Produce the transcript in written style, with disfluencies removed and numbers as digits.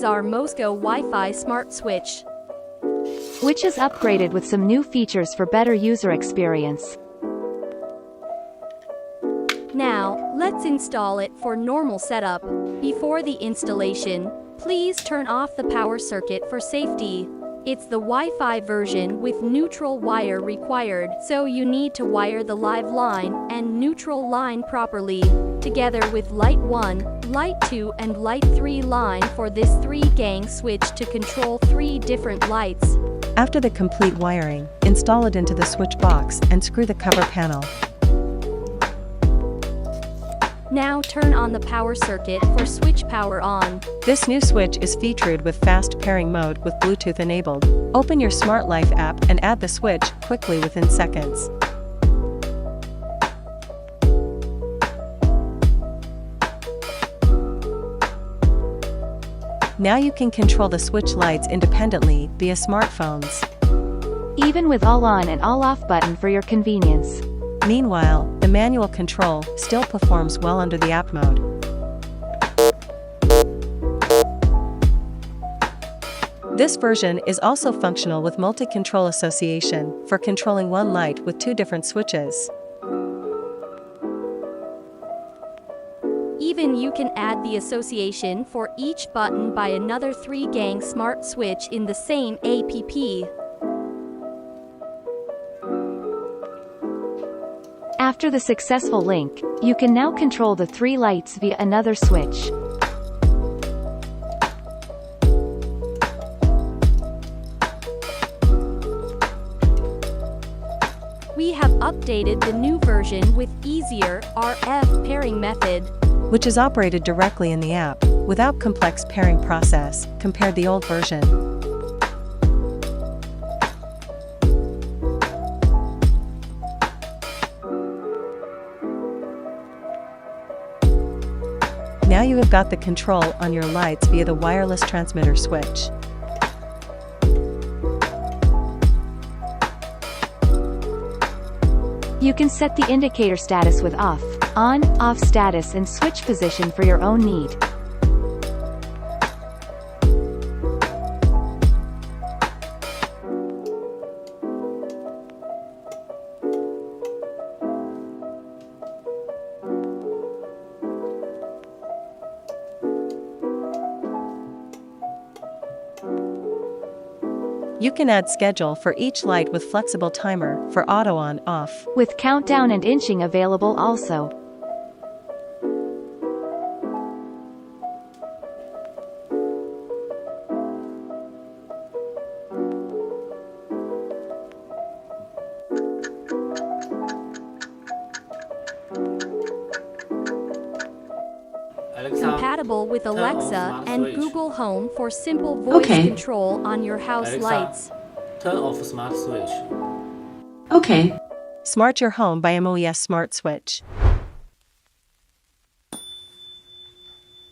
is our MOES Wi-Fi smart switch, which is upgraded with some new features for better user experience. Now, let's install it for normal setup. Before the installation, please turn off the power circuit for safety. It's the Wi-Fi version with neutral wire required, so you need to wire the live line and neutral line properly, together with light 1, light 2 and light 3 line for this 3-gang switch to control 3 different lights. After the complete wiring, install it into the switch box and screw the cover panel. Now turn on the power circuit for switch power on. This new switch is featured with fast pairing mode with Bluetooth enabled. Open your Smart Life app and add the switch quickly within seconds. Now you can control the switch lights independently via smartphones, even with all on and all off button for your convenience. Meanwhile, the manual control still performs well under the app mode. This version is also functional with multi-control association for controlling one light with 2 different switches. Even you can add the association for each button by another 3-gang smart switch in the same app. After the successful link, you can now control the 3 lights via another switch. We have updated the new version with easier RF pairing method, which is operated directly in the app, without complex pairing process, compared the old version. Now you have got the control on your lights via the wireless transmitter switch. You can set the indicator status with off, on, off status and switch position for your own need. You can add schedule for each light with flexible timer for auto on/off. With countdown and inching available also. Compatible with Alexa and Google Home for simple voice control on your house Alexa, lights. Turn off smart switch. Okay. Smart your home by MOES Smart Switch.